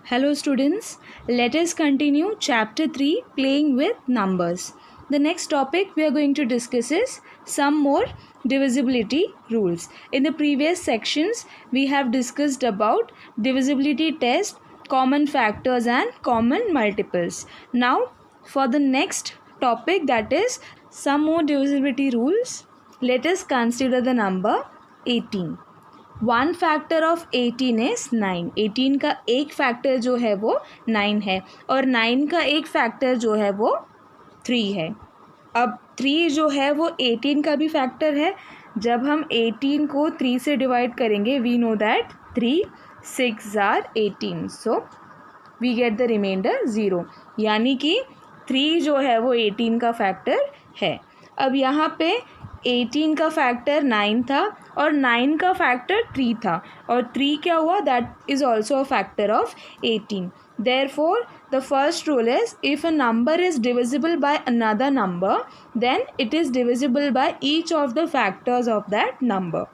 Hello students, let us continue chapter 3 playing with numbers. The next topic we are going to discuss is some more divisibility rules. In the previous sections we have discussed about divisibility test, common factors and common multiples. Now for the next topic, that is some more divisibility rules, let us consider the number 18. One factor of 18 is 9. 18 का एक factor जो है वो 9 है और 9 का एक factor जो है वो 3 है. अब 3 जो है वो 18 का भी फैक्टर है. जब हम 18 को 3 से डिवाइड करेंगे we know that 3 6 are 18, so we get the remainder 0. यानी कि 3 जो है वो 18 का फैक्टर है. अब यहाँ पे 18 का फैक्टर 9 था और 9 का फैक्टर 3 था और 3 क्या हुआ, that is also a factor of 18. Therefore, the first rule is if a number is divisible by another number, then it is divisible by each of the factors of that number.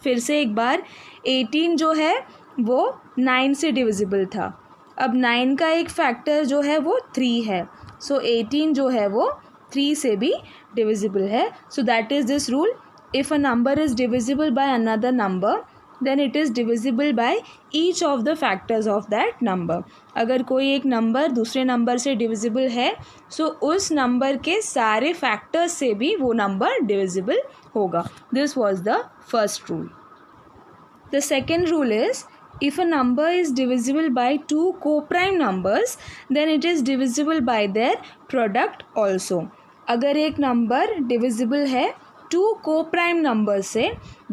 फिर से एक बार 18 जो है वो 9 से divisible था. अब 9 का एक फैक्टर जो है वो 3 है, सो 18 जो है वो 3 से भी डिविजिबल है. So that is this rule, if a number is divisible by another number then it is divisible by each of the factors of that number. अगर कोई एक नंबर दूसरे नंबर से डिविजिबल है सो उस नंबर के सारे फैक्टर्स से भी वो नंबर डिविजिबल होगा. This was the first rule. The second rule is if a number is divisible by two co-prime numbers then it is divisible by their product also. अगर एक नंबर divisible है to co-prime number से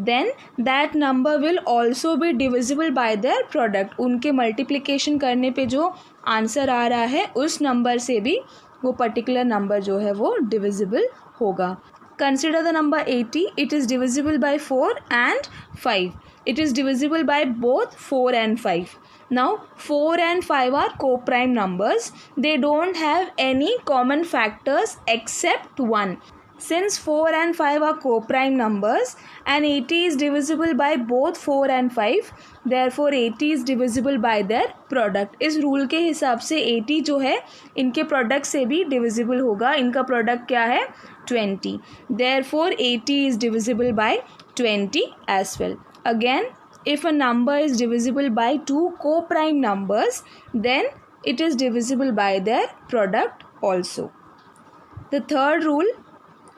then that number will also be divisible by their product. उनके multiplication करने पे जो answer आ रहा है उस नंबर से भी वो पर्टिकुलर नंबर जो है वो divisible होगा. Consider the number 80. It is divisible by 4 and 5. It is divisible by both 4 and 5. Now 4 and 5 are co-prime numbers. They don't have any common factors except 1. Since 4 and 5 are co-prime numbers and 80 is divisible by both 4 and 5, therefore 80 is divisible by their product. इस rule के हिसाब से 80 जो है इनके product से भी divisible होगा. इनका प्रोडक्ट क्या है 20. Therefore 80 is divisible by 20 as well. Again, if a number is divisible by two co-prime numbers, then it is divisible by their product also. The third rule,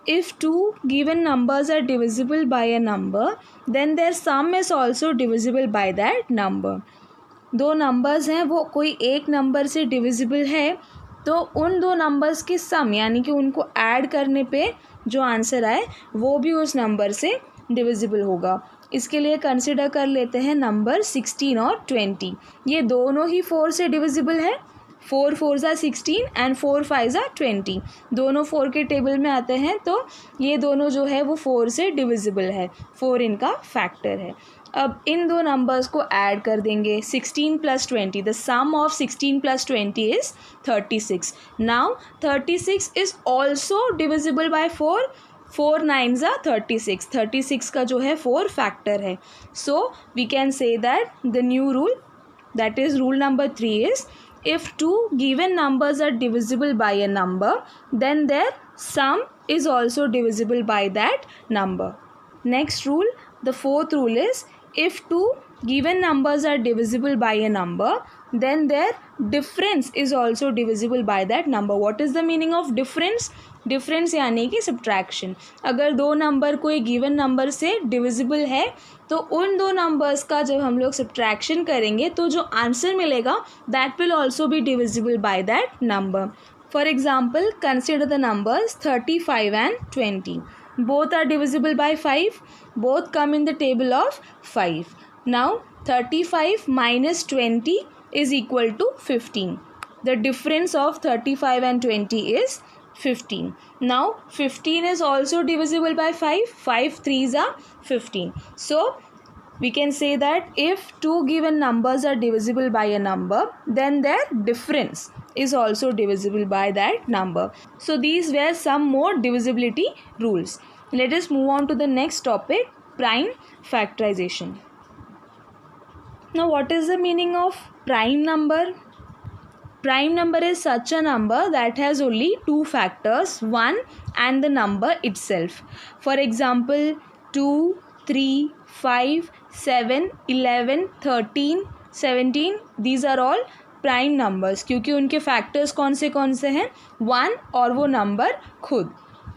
if two given numbers are divisible by a number, then their sum is also divisible by that number. दो numbers हैं वो कोई एक number से divisible है तो उन दो नंबर्स की सम यानी कि उनको ऐड करने पे जो आंसर आए वो भी उस नंबर से डिविजिबल होगा. इसके लिए कंसिडर कर लेते हैं नंबर 16 और 20. ये दोनों ही 4 से डिविजिबल है. 4 4 ज़ा 16 एंड 4 5 ज़ा 20. दोनों 4 के टेबल में आते हैं तो ये दोनों जो है वो 4 से डिविजिबल है. 4 इनका फैक्टर है. अब इन दो नंबर्स को ऐड कर देंगे. 16 plus 20, the sum of 16 plus 20 is 36. Now 36 is also divisible by 4. 4 9 ज़ा 36. 36 का जो है 4 फैक्टर है. So we can say that the new rule, that is rule number 3 is if two given numbers are divisible by a number then their sum is also divisible by that number. Next rule, the fourth rule is if two given numbers are divisible by a number then their difference is also divisible by that number. What is the meaning of difference? Difference यानी कि subtraction. अगर दो number कोई given number से divisible है तो उन दो नंबर्स का जब हम लोग सब्ट्रैक्शन करेंगे तो जो आंसर मिलेगा that will also be divisible by that number. For example consider the numbers 35 and 20. Both are divisible by 5. Both come in the table of 5. Now 35 minus 20 is equal to 15. The difference of 35 and 20 is 15. Now 15 is also divisible by 5. 5 3s are 15. So we can say that if two given numbers are divisible by a number then their difference is also divisible by that number. So these were some more divisibility rules. Let us move on to the next topic, prime factorization. Now what is the meaning of prime number? Prime number is such a number that has only two factors, 1 and the number itself. For example, 2, 3, 5, 7, 11, 13, 17, these are all prime numbers, क्योंकि उनके factors कौन से हैं, 1 और वो number खुद.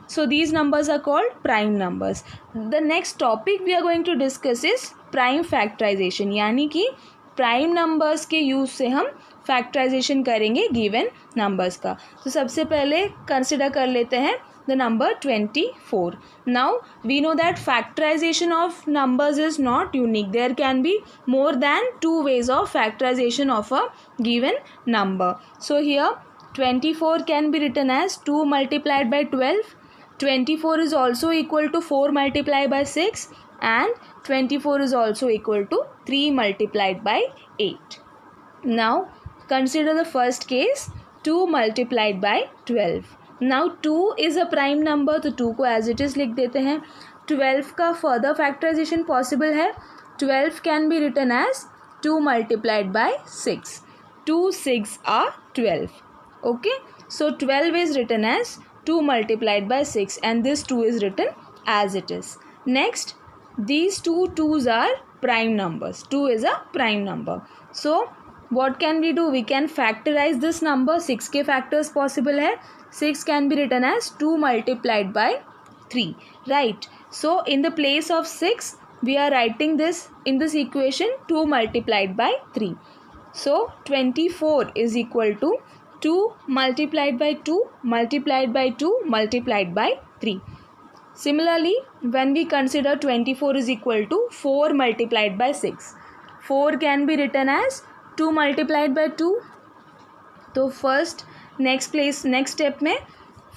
So these numbers are called prime numbers. The next topic we are going to discuss is prime factorization, यानी कि प्राइम नंबर्स के यूज से हम फैक्टराइजेशन करेंगे गिवन नंबर्स का. तो सबसे पहले कंसिडर कर लेते हैं the number 24. Now we know that factorization of numbers is not unique. There can be more than two ways of factorization of a given number. So here 24 can be written as 2 multiplied by 12. 24 is also equal to 4 multiplied by 6, and 24 is also equal to 3 multiplied by 8. Now consider the first case, 2 multiplied by 12. Now 2 is a prime number, तो 2 को as it is लिख देते हैं. 12 का further factorization possible है. 12 can be written as 2 multiplied by 6. 2 6 are 12. Okay, so 12 is written as 2 multiplied by 6, and this 2 is written as it is. Next, these two 2's are prime numbers. 2 is a prime number. So what can we do? We can factorize this number. 6 के factors possible है. 6 can be written as 2 multiplied by 3, right? So in the place of 6 we are writing this in this equation 2 multiplied by 3. So 24 is equal to 2 multiplied by 2 multiplied by 2 multiplied by 3. Similarly, when we consider 24 is equal to 4 multiplied by 6, 4 can be written as 2 multiplied by 2. तो first next step में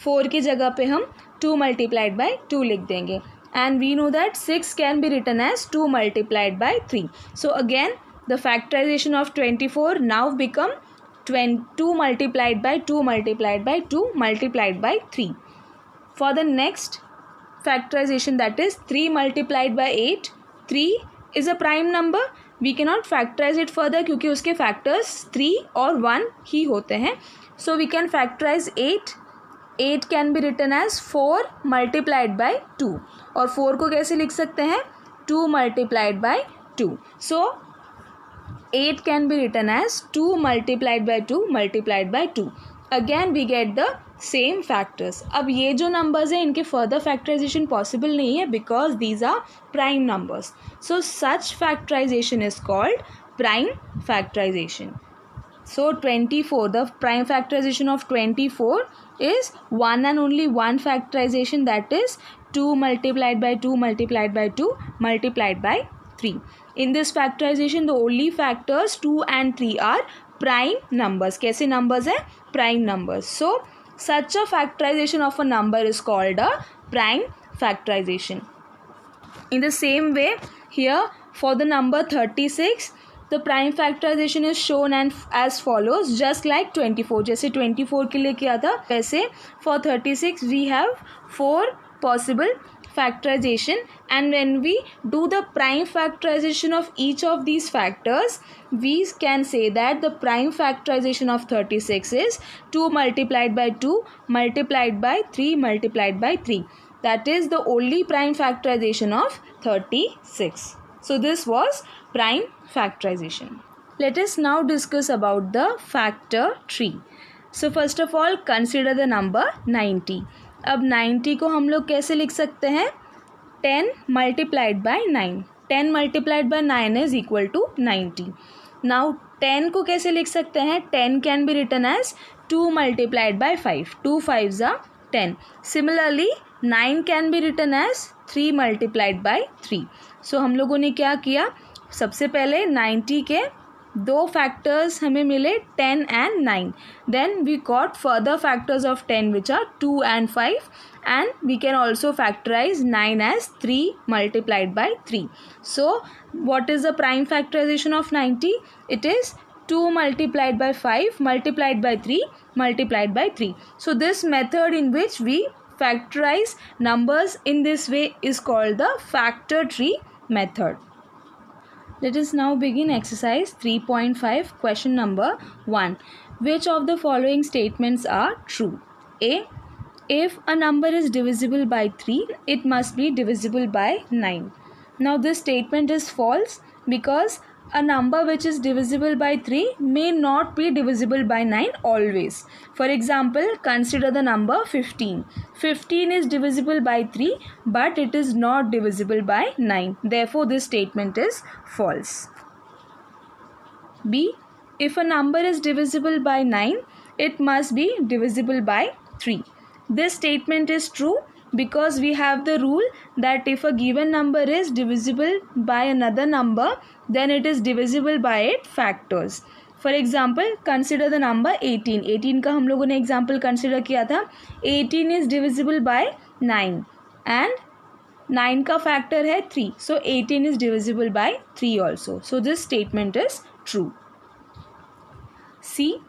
4 की जगह पे हम 2 multiplied by 2 लिख देंगे, and we know that 6 can be written as 2 multiplied by 3. So again the factorization of 24 now become 2 multiplied by 2 multiplied by 2 multiplied by 3. For the next factorization, that is 3 multiplied by 8. 3 is a prime number. We cannot factorize it further क्योंकि उसके factors 3 और 1 ही होते हैं. So we can factorize 8. 8 can be written as 4 multiplied by 2, और 4 को कैसे लिख सकते हैं, 2 multiplied by 2. So 8 can be written as 2 multiplied by 2 multiplied by 2. Again we get the same factors. अब ये जो numbers हैं इनके further factorization possible नहीं है because these are prime numbers. So such factorization is called prime factorization. So 24, the prime factorization of 24 is one and only one factorization, that is 2 multiplied by 2 multiplied by 2 multiplied by 3. In this factorization the only factors 2 and 3 are prime numbers. कैसे numbers हैं, prime numbers. So such a factorization of a number is called a prime factorization. In the same way, here for the number 36, the prime factorization is shown and as follows, just like 24. जैसे 24 के लिए किया था वैसे for 36 we have 4 possible factorization, and when we do the prime factorization of each of these factors, we can say that the prime factorization of 36 is 2 multiplied by 2 multiplied by 3 multiplied by 3. That is the only prime factorization of 36. So this was prime factorization. Let us now discuss about the factor tree. So first of all consider the number 90. अब 90 को हम लोग कैसे लिख सकते हैं, 10 multiplied by 9. 10 multiplied by 9 is equal to 90. Now 10 को कैसे लिख सकते हैं, 10 can be written as 2 multiplied by 5. 2 5s are 10. Similarly 9 can be written as 3 multiplied by 3. So हम लोगों ने क्या किया, सबसे पहले 90 के दो फैक्टर्स हमें मिले 10 and 9. Then we got further factors of 10 which are 2 and 5, and we can also factorize 9 as 3 multiplied by 3. So what is the prime factorization of 90? It is 2 multiplied by 5 multiplied by 3 multiplied by 3. So this method in which we factorize numbers in this way is called the factor tree method. Let us now begin exercise 3.5, question number 1. Which of the following statements are true? A. If a number is divisible by 3, it must be divisible by 9. Now this statement is false because a number which is divisible by 3 may not be divisible by 9 always. For example, consider the number 15. 15 is divisible by 3 but it is not divisible by 9. Therefore, this statement is false. B. If a number is divisible by 9, it must be divisible by 3. This statement is true because we have the rule that if a given number is divisible by another number, then it is divisible by its factors. For example, consider the number 18. 18 का हम लोगों ने example consider किया था. 18 is divisible by 9 and 9 का factor है 3. So 18 is divisible by 3 also. So this statement is true. C.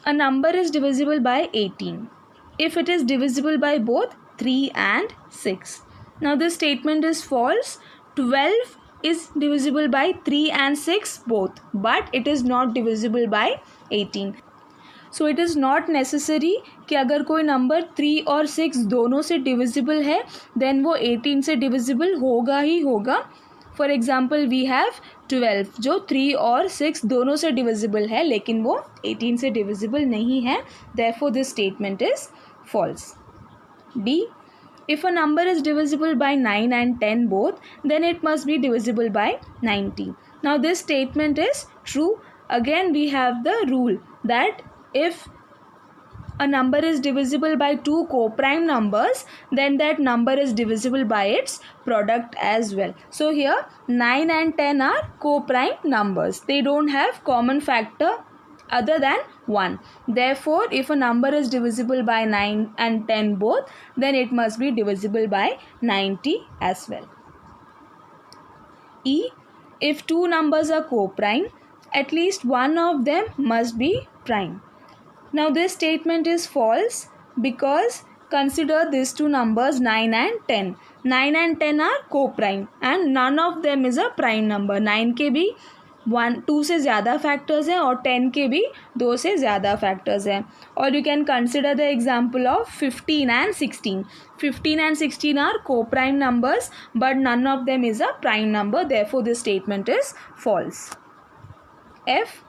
A number is divisible by 18 if it is divisible by both 3 and 6. Now this statement is false. 12 is divisible by 3 and 6 both, but it is not divisible by 18. So it is not necessary कि अगर कोई number 3 और 6 दोनों से divisible है then वो 18 से divisible होगा ही होगा. फॉर एग्जाम्पल वी हैव 12 जो 3 और 6 दोनों से डिविजिबल है लेकिन वो 18 से डिविजिबल नहीं है. Therefore this statement is false. D. If a number is divisible by 9 and 10 both, then it must be divisible by 90. Now this statement is true. Again we have the rule that if a number is divisible by two co-prime numbers, then that number is divisible by its product as well. So here 9 and 10 are co-prime numbers. They don't have common factor other than 1. Therefore, if a number is divisible by 9 and 10 both, then it must be divisible by 90 as well. E. If two numbers are co-prime, at least one of them must be prime. Now this statement is false because consider these two numbers 9 and 10. 9 and 10 are co-prime and none of them is a prime number. 9 के भी 2 से ज़्यादा factors हैं और 10 के भी 2 से ज़्यादा फैक्टर्स हैं. और you can consider the example of 15 and 16. 15 and 16 are co-prime numbers but none of them is a prime number. Therefore this statement is false. F.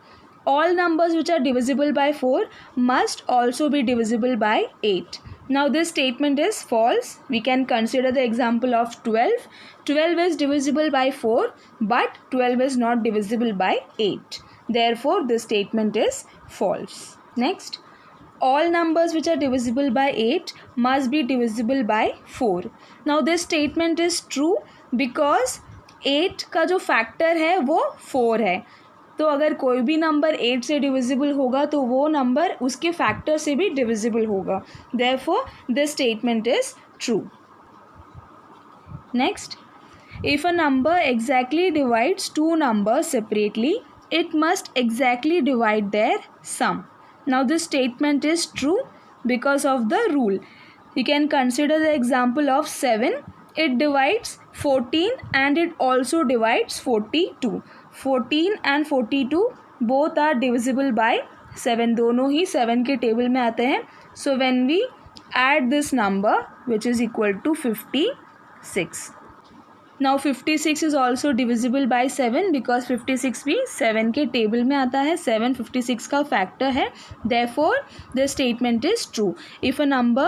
All numbers which are divisible by 4 must also be divisible by 8. Now this statement is false. We can consider the example of 12. 12 is divisible by 4 but 12 is not divisible by 8. Therefore this statement is false. Next, all numbers which are divisible by 8 must be divisible by 4. Now this statement is true because 8 का जो factor है वो 4 है. तो अगर कोई भी number 8 से डिविजिबल होगा तो वो नंबर उसके फैक्टर से भी डिविजिबल होगा. Therefore this statement is true. Next, if a number exactly divides two numbers separately it must exactly divide their sum. Now this statement is true because of the rule. You can consider the example of 7. It divides 14 and it also divides 42. 14 and 42 both are divisible by 7. दोनों ही 7 के table में आते हैं. So when we add this number which is equal to 56. Now 56 is also divisible by 7 because 56 भी 7 के table में आता है. 7 56 का फैक्टर है. Therefore the statement is true. If a number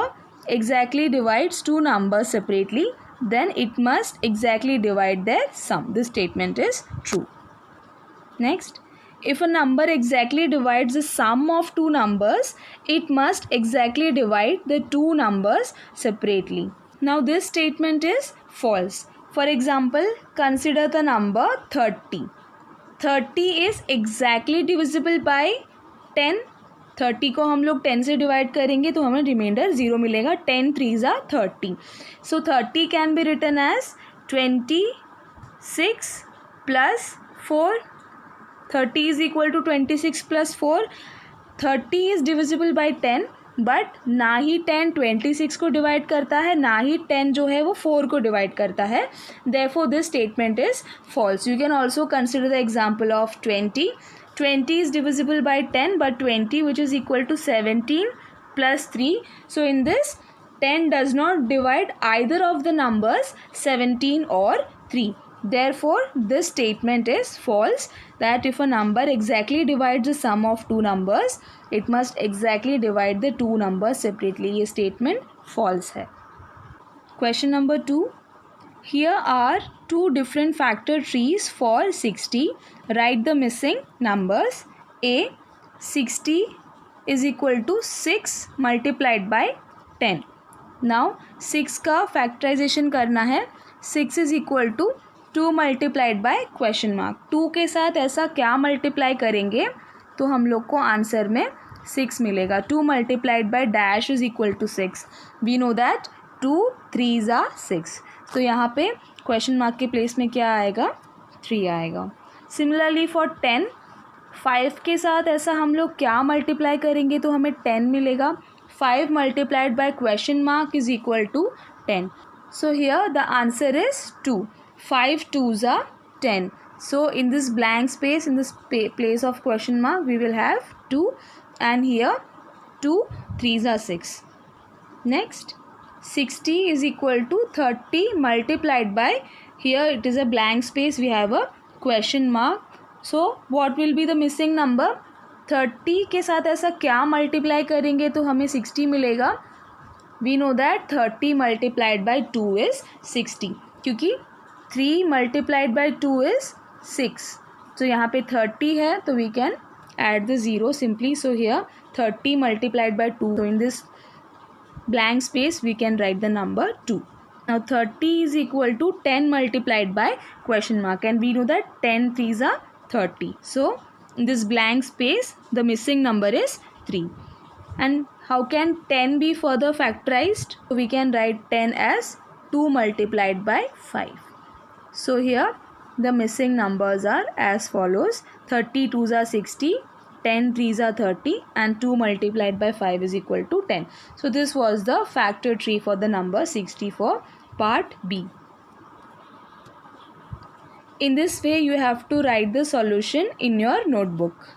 exactly divides two numbers separately, then it must exactly divide their sum. This statement is true. Next, if a number exactly divides the sum of two numbers, it must exactly divide the two numbers separately. Now this statement is false. For example, consider the number 30. 30 is exactly divisible by 10. 30 को हम लोग 10 से divide करेंगे तो हमें reminder 0 मिलेगा. 10 3s are 30. So 30 can be written as 26 plus 4. 30 is equal to 26 plus 4. 30 is divisible by 10 but ना ही 10 26 को डिवाइड करता है, ना ही 10 जो है वो 4 को डिवाइड करता है. Therefore this statement is false. You can also consider the example of 20. 20 is divisible by 10, but 20 which is equal to 17 plus 3. So in this 10 does not divide either of the numbers 17 or 3. Therefore this statement is false, that if a number exactly divides the sum of two numbers, it must exactly divide the two numbers separately. ये statement false है. Question number 2. Here are two different factor trees for 60. Write the missing numbers. A, 60 is equal to 6 multiplied by 10. Now 6 का factorization करना है. 6 is equal to 2 multiplied by question mark. 2 के साथ ऐसा क्या multiply करेंगे तो हम लोग को आंसर में 6 मिलेगा. 2 multiplied by dash is equal to 6. We know that 2 3s are 6. तो यहाँ पे क्वेश्चन मार्क के प्लेस में क्या आएगा, 3 आएगा. सिमिलरली फॉर 10, 5 के साथ ऐसा हम लोग क्या मल्टीप्लाई करेंगे तो हमें 10 मिलेगा. 5 multiplied by question mark is equal to 10. So here the answer is 2. 5 2s are 10. So in this blank space, in this place of question mark, we will have 2, and here 2 3s are 6. Next, 60 is equal to 30 multiplied by, here it is a blank space, we have a question mark. So what will be the missing number? 30 के साथ ऐसा क्या multiply करेंगे तो हमें 60 मिलेगा. We know that 30 multiplied by 2 is 60, क्योंकि 3 multiplied by 2 is 6. तो यहाँ पे 30 है तो we can add the 0 simply. So here 30 multiplied by 2. So in this blank space we can write the number 2. Now 30 is equal to 10 multiplied by question mark, and we know that 10 3s are 30. So in this blank space the missing number is 3. And how can 10 be further factorized? So we can write 10 as 2 multiplied by 5. So here the missing numbers are as follows: 30 2s are 60, 10 3s are 30, and 2 multiplied by 5 is equal to 10. So this was the factor tree for the number 60 for part B. In this way you have to write the solution in your notebook.